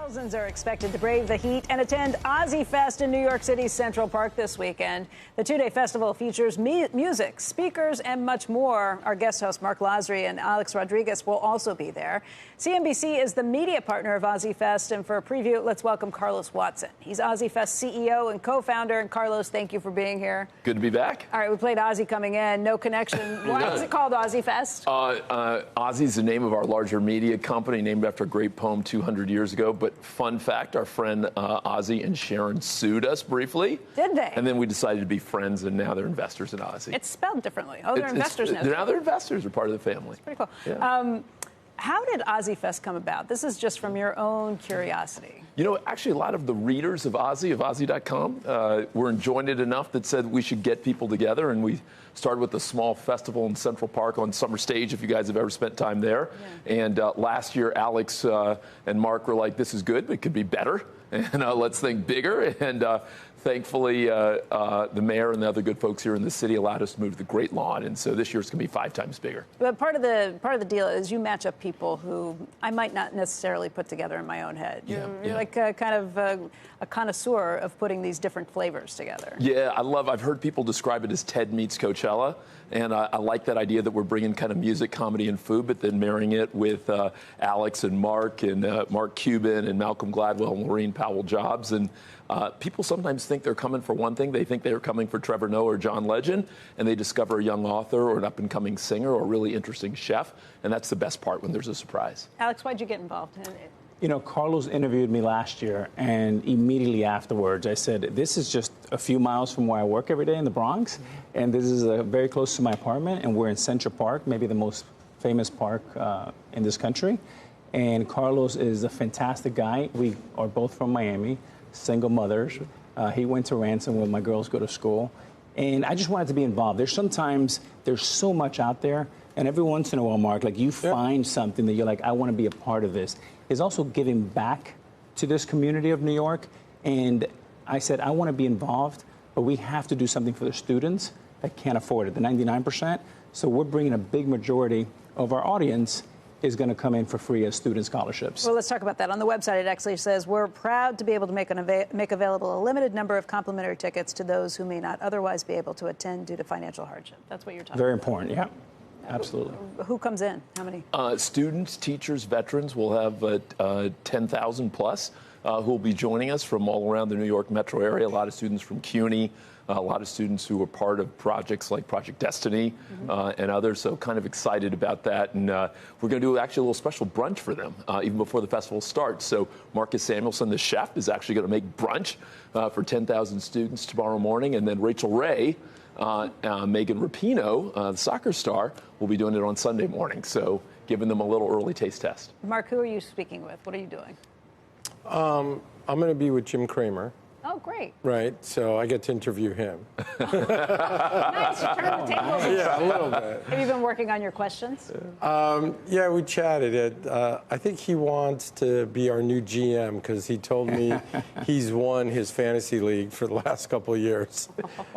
Thousands are expected to brave the heat and attend Ozy Fest in New York City's Central Park this weekend. The two-day festival features music, speakers, and much more. Our guest hosts Marc Lasry and Alex Rodriguez will also be there. CNBC is the media partner of Ozy Fest, and for a preview, let's welcome Carlos Watson. He's Ozy Fest CEO and co-founder. And Carlos, thank you for being here. Good to be back. All right, we played Ozy coming in, no connection. Why is it called Ozy Fest? Ozy is the name of our larger media company, named after a great poem 200 years ago. But fun fact, our friend Ozy and Sharon sued us briefly. Did they? And then we decided to be friends, and now they're investors in Ozy. It's spelled differently. Oh, they're investors now. Now they're investors. They're part of the family. It's pretty cool. Yeah. How did Ozy Fest come about? This is just from your own curiosity. You know, actually, a lot of the readers of Ozy, of Ozy.com, were enjoying it enough that said we should get people together. And we started with a small festival in Central Park on Summer Stage, if you guys have ever spent time there. Yeah. And last year, Alex and Marc were like, this is good, but it could be better. And let's think bigger. And thankfully, the mayor and the other good folks here in the city allowed us to move to the Great Lawn. And so this year it's going to be 5 times bigger. But part of the deal is you match up people who I might not necessarily put together in my own head. You're like kind of a connoisseur of putting these different flavors together. Yeah, I've heard people describe it as Ted meets Coachella. And I like that idea that we're bringing kind of music, comedy, and food, but then marrying it with Alex and Marc and Mark Cuban and Malcolm Gladwell and Maureen Powell-Jobs. And people sometimes think they're coming for one thing. They think they're coming for Trevor Noah or John Legend, and they discover a young author or an up-and-coming singer or a really interesting chef. And that's the best part when there's a surprise. Alex, why'd you get involved in it? You know, Carlos interviewed me last year, and immediately afterwards I said, this is just a few miles from where I work every day in the Bronx, and this is very close to my apartment, and we're in Central Park, maybe the most famous park in this country. And Carlos is a fantastic guy. We are both from Miami, single mothers. He went to Ransom where my girls go to school. And I just wanted to be involved. There's so much out there. And every once in a while, Marc, like you find something that you're like, I want to be a part of this. Is also giving back to this community of New York. And I said, I want to be involved, but we have to do something for the students that can't afford it, the 99%. So we're bringing a big majority of our audience is going to come in for free as student scholarships. Well, let's talk about that. On the website, it actually says, we're proud to be able to make available a limited number of complimentary tickets to those who may not otherwise be able to attend due to financial hardship. That's what you're talking Very about. important, yeah. Absolutely. Who comes in? How many? Students, teachers, veterans. We'll have 10,000 plus who will be joining us from all around the New York metro area. A lot of students from CUNY, a lot of students who are part of projects like Project Destiny and others. So kind of excited about that. And we're going to do actually a little special brunch for them even before the festival starts. So Marcus Samuelson, the chef, is actually going to make brunch for 10,000 students tomorrow morning. And then Rachel Ray, Megan Rapinoe, the soccer star, will be doing it on Sunday morning. So giving them a little early taste test. Marc, who are you speaking with? What are you doing? I'm going to be with Jim Cramer. Oh, great. Right, so I get to interview him. Nice, you turn the tables. Yeah, a little bit. Have you been working on your questions? Yeah, we chatted. I think he wants to be our new GM because he told me he's won his fantasy league for the last couple of years.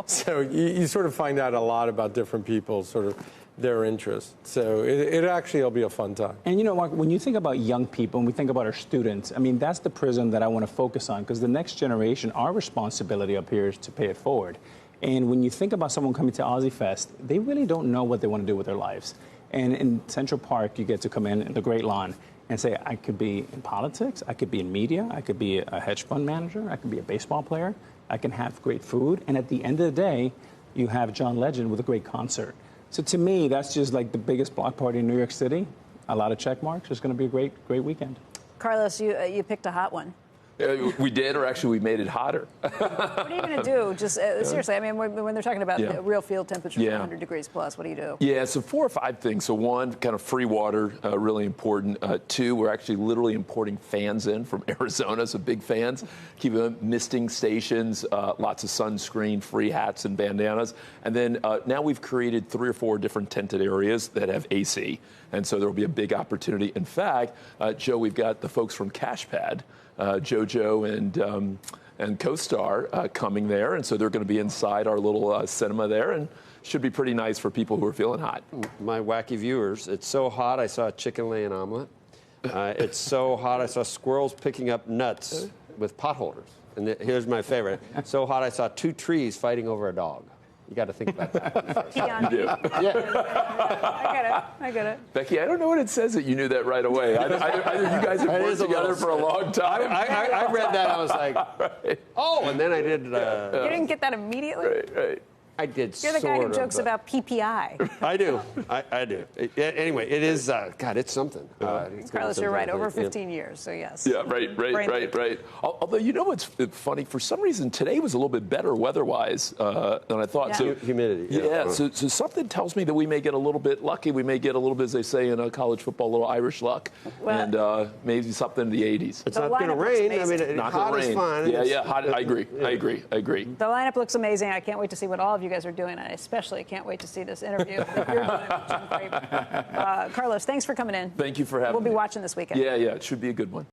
So you sort of find out a lot about different people, sort of their interests. So it actually will be a fun time. And you know, Marc, when you think about young people and we think about our students, I mean, that's the prism that I want to focus on because the next generation, our responsibility up here is to pay it forward. And when you think about someone coming to Ozy Fest, they really don't know what they want to do with their lives. And in Central Park, you get to come in the Great Lawn and say, I could be in politics, I could be in media, I could be a hedge fund manager, I could be a baseball player, I can have great food. And at the end of the day, you have John Legend with a great concert. So to me, that's just like the biggest block party in New York City. A lot of check marks. It's going to be a great weekend. Carlos, you picked a hot one. We did, or actually we made it hotter. What are you going to do? Just seriously, I mean, when they're talking about real field temperatures, 100 degrees plus, what do you do? Yeah, so 4 or 5 things. So 1, kind of free water, really important. 2, we're actually literally importing fans in from Arizona, so big fans. Keep them misting stations, lots of sunscreen, free hats and bandanas. And then now we've created 3 or 4 different tented areas that have AC. And so there will be a big opportunity. In fact, Joe, we've got the folks from CashPad, JoJo and co-star coming there, and so they're going to be inside our little cinema there, and should be pretty nice for people who are feeling hot. My wacky viewers, it's so hot I saw a chicken lay an omelet. It's so hot, I saw squirrels picking up nuts with potholders. And here's my favorite. So hot, I saw 2 trees fighting over a dog. You got to think about that. You do. Yeah. I get it. Becky, I don't know what it says that you knew that right away. Either you guys have worked together for a long time. I read that, I was like, oh, and then I did. You didn't get that immediately? Right. I did. You're the guy who jokes about PPI. I do. I do. Anyway, it is. God, it's something. Carlos, you're right. Over 15 years, so yes. Yeah, right. Although, you know what's funny? For some reason, today was a little bit better weather-wise than I thought. Yeah. So humidity. Yeah. So something tells me that we may get a little bit lucky. We may get a little bit, as they say in college football, a little Irish luck, and maybe something in the 80s. It's not going to rain. I mean, not hot rain. is fine. Yeah. Hot. I agree. The lineup looks amazing. I can't wait to see what all of you guys are doing. I especially can't wait to see this interview that you're doing with Jim Cramer. Carlos, thanks for coming in. Thank you for having me. We'll be watching this weekend. Yeah. It should be a good one.